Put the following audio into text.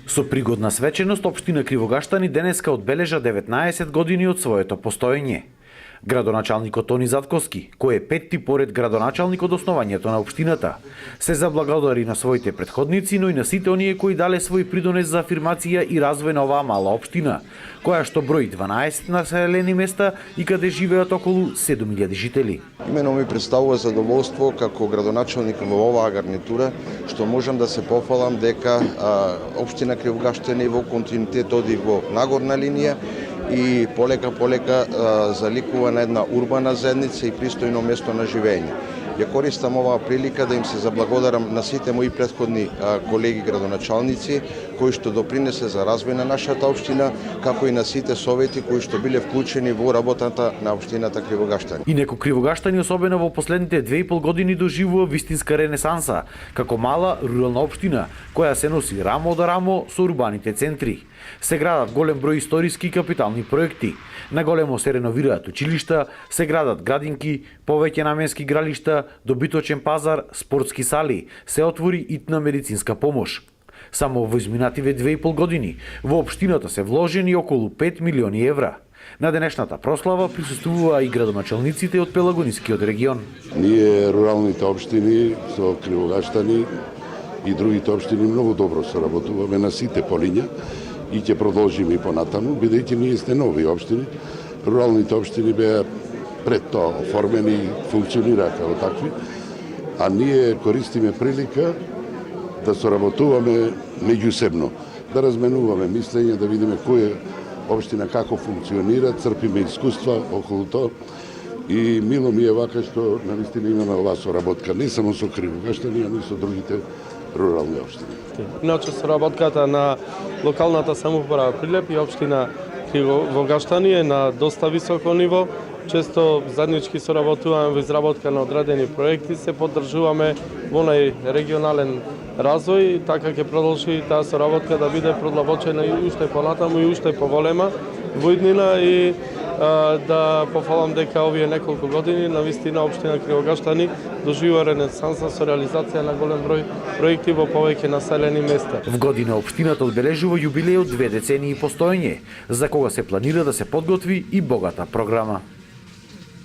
Со пригодна свеченост, општина Кривогаштани денеска одбележа 19 години од своето постоење. Градоначалникот Тони Затковски, кој е петти поред градоначалник од основањето на општината, се заблагодари на своите претходници, но и на сите оние кои дале свој придонес за афирмација и развој на оваа мала општина, која што брои 12 населени места и каде живеат околу 7000 жители. Имено ми представува задоволство како градоначалник во оваа гарнитура, што можам да се пофалам дека општина Кривогаштани во континуитет оди во нагорна линија и полека заликува на една урбана заедница и пристојно место на живење. Ја користам оваа прилика да им се заблагодарам на сите мои претходни колеги градоначалници кои што допринесе за развој на нашата општина, како и на сите совети кои што биле вклучени во работата на општината Кривогаштани. Инаку Кривогаштани особено во последните 2,5 години доживува вистинска ренесанса, како мала рурална општина која се носи рамо до рамо со урбаните центри. Се градат голем број историски и капитални проекти. На големо се реновираат училишта, се градат градинки, повеќе наменски игралишта, добиточен пазар, спортски сали, се отвори итна медицинска помош. Само во изминативе 2,5 години во општината се вложени околу 5 милиони евра. На денешната прослава присуствуваа и градоначалниците од Пелагонискиот регион. Ние руралните општини со Кривогаштани и другите општини многу добро соработуваме на сите полиња и ќе продолжиме и понатаму, бидејќи ние сте нови општини. Руралните општини беа пред тоа оформени и функционираа како такви, а ние користиме прилика да соработуваме меѓусебно, да разменуваме мислење, да видиме која општина како функционира, црпиме искуства околу тоа и мило ми е вака што навистина имаме оваа соработка не само со Кривогаштани, а и со другите рурални општини. Иначе соработката на локалната самоуправа Прилеп и општина Кривогаштани е на доста високо ниво. Често заеднички соработуваме во изработка на одредени проекти, се поддржуваме во онај регионален развој, така ќе продолжи таа соработка да биде продлабочена и уште понатаму и уште поголема во иднина и да пофалам дека овие неколку години навистина општина Кривогаштани доживува ренесанса со реализација на голем број проекти во повеќе населени места. В година општината одбележува јубилеј од 2 децении постоење, за кога се планира да се подготви и богата програма.